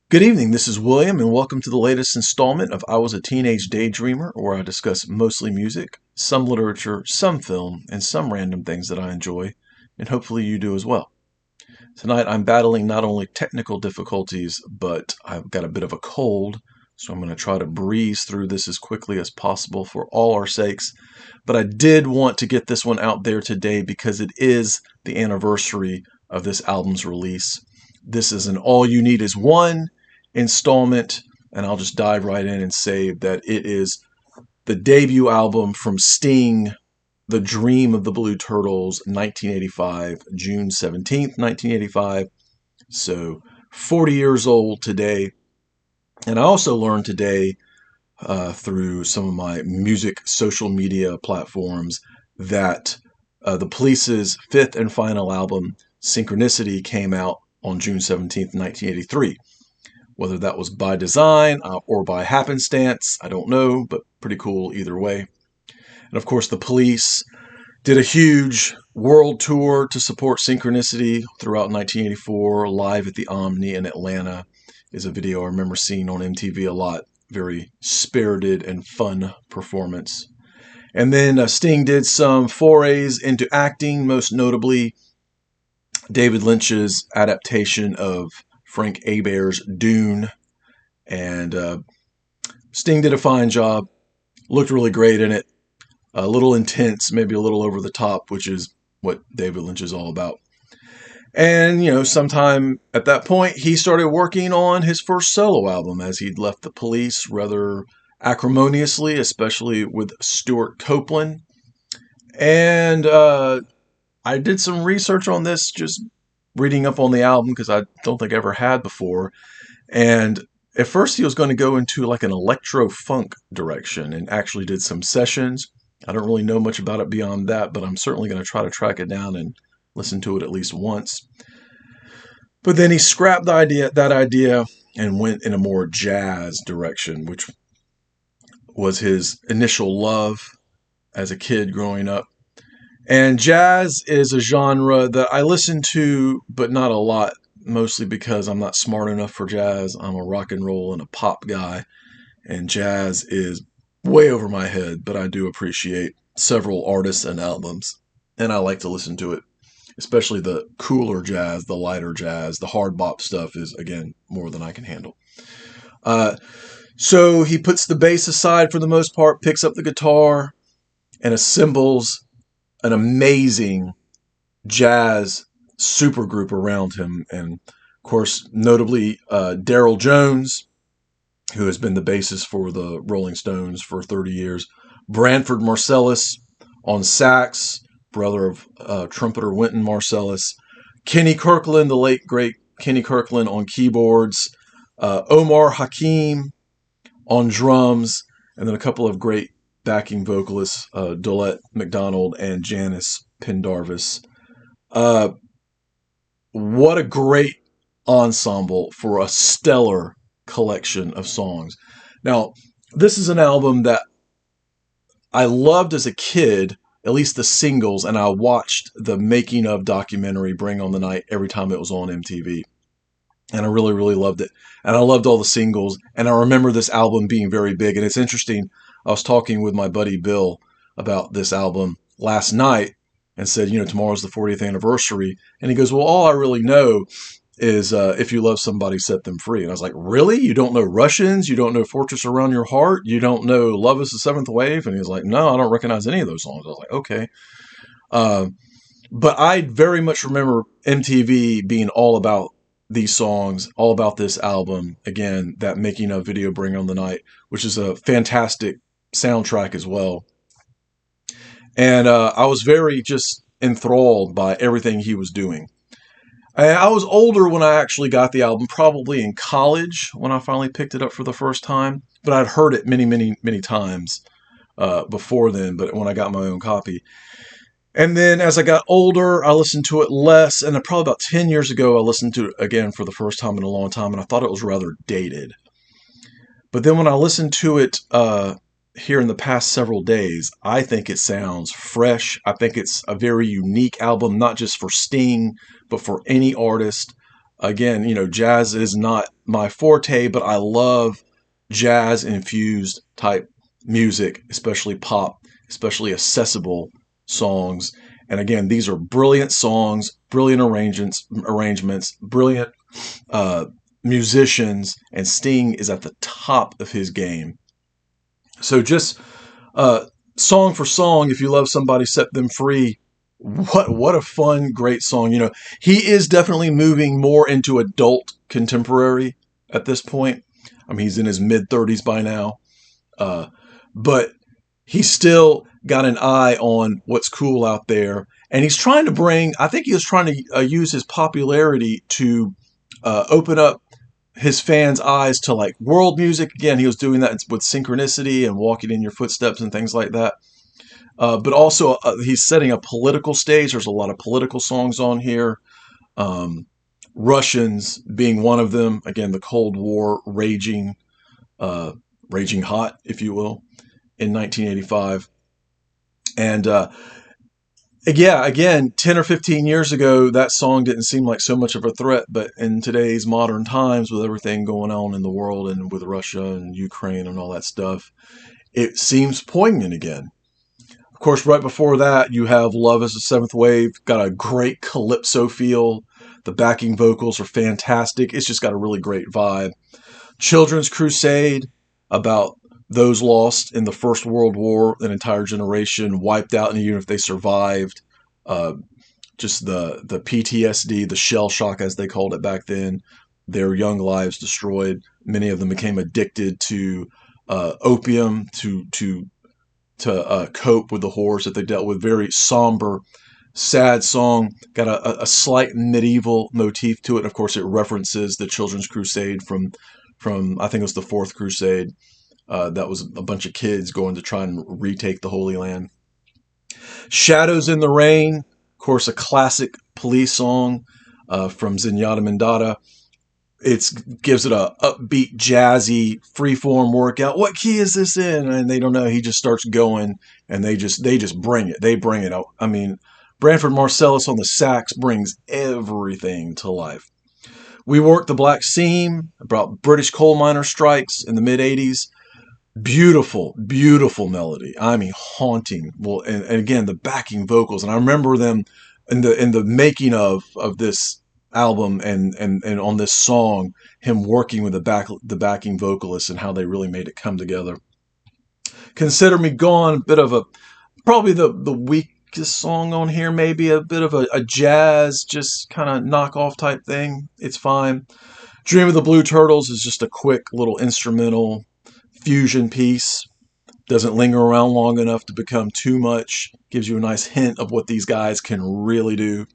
Good evening, this is William, and welcome to the latest installment of I Was a Teenage Daydreamer, where I discuss mostly music, some literature, some film, and some random things that I enjoy, and hopefully you do as well. Tonight I'm battling not only technical difficulties, but I've got a bit of a cold, so I'm going to try to breeze through this as quickly as possible for all our sakes. But I did want to get this one out there today because it is the anniversary of this album's release. This is an All You Need Is One installment, and I'll just dive right in and say that it is the debut album from Sting, The Dream of the Blue Turtles, 1985, June 17th, 1985. So 40 years old today. And I also learned today through some of my music social media platforms that the Police's fifth and final album, Synchronicity, came out on June 17th, 1983. Whether that was by design or by happenstance, I don't know, but pretty cool either way. And of course, the Police did a huge world tour to support Synchronicity throughout 1984. Live at the Omni in Atlanta is a video I remember seeing on MTV a lot. Very spirited and fun performance. And then Sting did some forays into acting, most notably David Lynch's adaptation of Frank Hebert's Dune. And Sting did a fine job. Looked really great in it. A little intense, maybe a little over the top, which is what David Lynch is all about. And, sometime at that point, he started working on his first solo album as he'd left the Police rather acrimoniously, especially with Stuart Copeland. And I did some research on this, just reading up on the album, because I don't think I ever had before. And at first he was going to go into like an electro-funk direction and actually did some sessions. I don't really know much about it beyond that, but I'm certainly going to try to track it down and listen to it at least once. But then he scrapped that idea and went in a more jazz direction, which was his initial love as a kid growing up. And jazz is a genre that I listen to, but not a lot, mostly because I'm not smart enough for jazz. I'm a rock and roll and a pop guy, and jazz is way over my head, but I do appreciate several artists and albums, and I like to listen to it, especially the cooler jazz, the lighter jazz. The hard bop stuff is, again, more than I can handle. So he puts the bass aside for the most part, picks up the guitar, and assembles an amazing jazz supergroup around him. And of course, notably Daryl Jones, who has been the bassist for the Rolling Stones for 30 years, Branford Marsalis on sax, brother of trumpeter Wynton Marsalis, Kenny Kirkland, the late great Kenny Kirkland on keyboards, Omar Hakim on drums, and then a couple of great backing vocalists, Dolette McDonald and Janice Pendarvis. What a great ensemble for a stellar collection of songs. Now, this is an album that I loved as a kid, at least the singles, and I watched the making of documentary Bring on the Night every time it was on MTV. And I really, really loved it. And I loved all the singles. And I remember this album being very big. And it's interesting, I was talking with my buddy Bill about this album last night and said, tomorrow's the 40th anniversary. And he goes, well, all I really know is If You Love Somebody, Set Them Free. And I was like, really? You don't know Russians? You don't know Fortress Around Your Heart? You don't know Love is the Seventh Wave? And he's like, no, I don't recognize any of those songs. I was like, okay. But I very much remember MTV being all about these songs, all about this album. Again, that making of video Bring on the Night, which is a fantastic soundtrack as well. And I was very just enthralled by everything he was doing. And I was older when I actually got the album, probably in college when I finally picked it up for the first time. But I'd heard it many, many, many times before then, but when I got my own copy. And then as I got older, I listened to it less. And probably about 10 years ago, I listened to it again for the first time in a long time. And I thought it was rather dated. But then when I listened to it here in the past several days, I think it sounds fresh. I think it's a very unique album, not just for Sting, but for any artist. Again, jazz is not my forte, but I love jazz infused type music, especially pop, especially accessible songs. And again, these are brilliant songs, brilliant arrangements, brilliant uh, musicians, and Sting is at the top of his game. So just uh, song for song, if you love somebody, set them free. What a fun, great song. He is definitely moving more into adult contemporary at this point. I mean, he's in his mid 30s by now. Uh, but he's still got an eye on what's cool out there. And he's trying to I think he was trying to use his popularity to open up his fans' eyes to like world music. Again, he was doing that with Synchronicity and Walking in Your Footsteps and things like that. But also, he's setting a political stage. There's a lot of political songs on here. Um, Russians being one of them. Again, the Cold War uh, raging hot, if you will, in 1985. And yeah, again, 10 or 15 years ago, that song didn't seem like so much of a threat. But in today's modern times, with everything going on in the world and with Russia and Ukraine and all that stuff, it seems poignant again. Of course, right before that, you have Love is the Seventh Wave. Got a great calypso feel. The backing vocals are fantastic. It's just got a really great vibe. Children's Crusade, about those lost in the First World War, an entire generation wiped out, and even if they survived, uh, just the PTSD, the shell shock as they called it back then, their young lives destroyed. Many of them became addicted to opium to cope with the horrors that they dealt with. Very somber, sad song. Got a slight medieval motif to it. And of course, it references the Children's Crusade from I think it was the Fourth Crusade. That was a bunch of kids going to try and retake the Holy Land. Shadows in the Rain, of course, a classic Police song from Zenyatta Mondatta. It gives it a upbeat, jazzy, freeform workout. What key is this in? And they don't know. He just starts going, and they just bring it. They bring it out. I mean, Branford Marsalis on the sax brings everything to life. We Work the Black Seam about British coal miner strikes in the mid '80s. Beautiful, beautiful melody. I mean, haunting. Well, and again, the backing vocals, and I remember them in the making of this album and on this song, him working with the backing vocalists and how they really made it come together. Consider Me Gone, bit of a probably the weakest song on here, maybe a bit of a jazz, just kind of knockoff type thing. It's fine. Dream of the Blue Turtles is just a quick little instrumental fusion piece. Doesn't linger around long enough to become too much. Gives you a nice hint of what these guys can really do.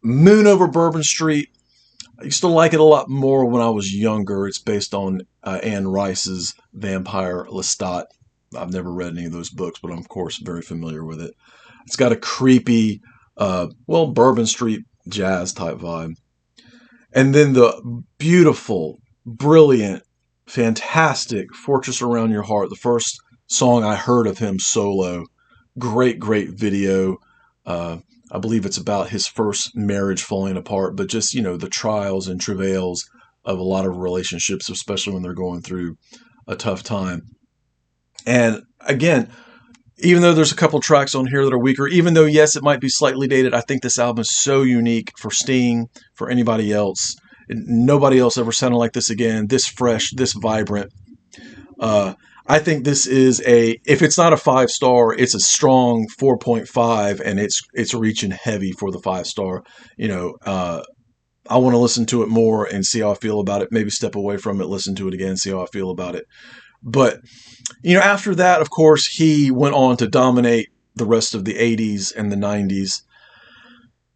Moon Over Bourbon Street. I used to like it a lot more when I was younger. It's based on Anne Rice's Vampire Lestat. I've never read any of those books, but I'm, of course, very familiar with it. It's got a creepy, Bourbon Street jazz type vibe. And then the beautiful, brilliant, fantastic Fortress Around Your Heart, the first song I heard of him solo. Great, great video. I believe it's about his first marriage falling apart, but just, the trials and travails of a lot of relationships, especially when they're going through a tough time. And again, even though there's a couple tracks on here that are weaker, even though, yes, it might be slightly dated, I think this album is so unique for Sting, for anybody else. Nobody else ever sounded like this again, this fresh, this vibrant. I think this is if it's not a 5-star, it's a strong 4.5, and it's reaching heavy for the 5-star. I want to listen to it more and see how I feel about it. Maybe step away from it, listen to it again, see how I feel about it. But, after that, of course, he went on to dominate the rest of the 80s and the 90s.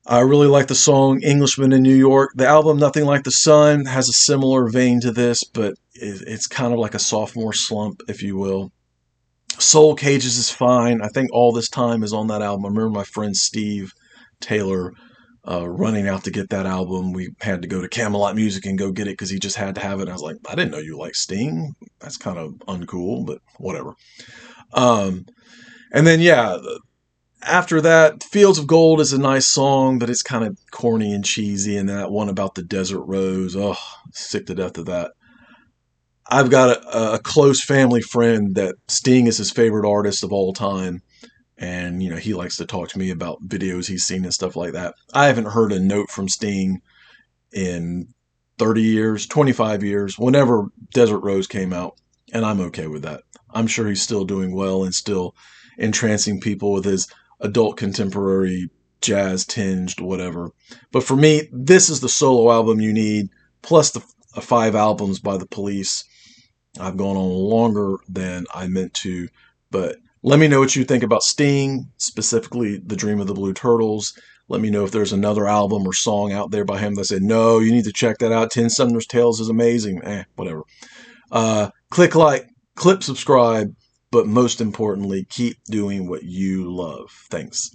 I really like the song Englishman in New York. The album Nothing Like the Sun has a similar vein to this, but it's kind of like a sophomore slump, if you will. Soul Cages is fine. I think All This Time is on that album. I remember my friend Steve Taylor running out to get that album. We had to go to Camelot Music and go get it because he just had to have it. And I was like, I didn't know you like Sting. That's kind of uncool, but whatever. And then, After that, Fields of Gold is a nice song, but it's kind of corny and cheesy. And that one about the Desert Rose, oh, sick to death of that. I've got a close family friend that Sting is his favorite artist of all time. And, he likes to talk to me about videos he's seen and stuff like that. I haven't heard a note from Sting in 30 years, 25 years, whenever Desert Rose came out. And I'm okay with that. I'm sure he's still doing well and still entrancing people with his adult contemporary jazz tinged whatever. But for me, this is the solo album you need, plus the 5 albums by the Police. I've gone on longer than I meant to, but let me know what you think about Sting, specifically The Dream of the Blue Turtles. Let me know if there's another album or song out there by him that said, no, you need to check that out. Tin Sumner's Tales is amazing. Whatever. Click like, click subscribe, but most importantly, keep doing what you love. Thanks.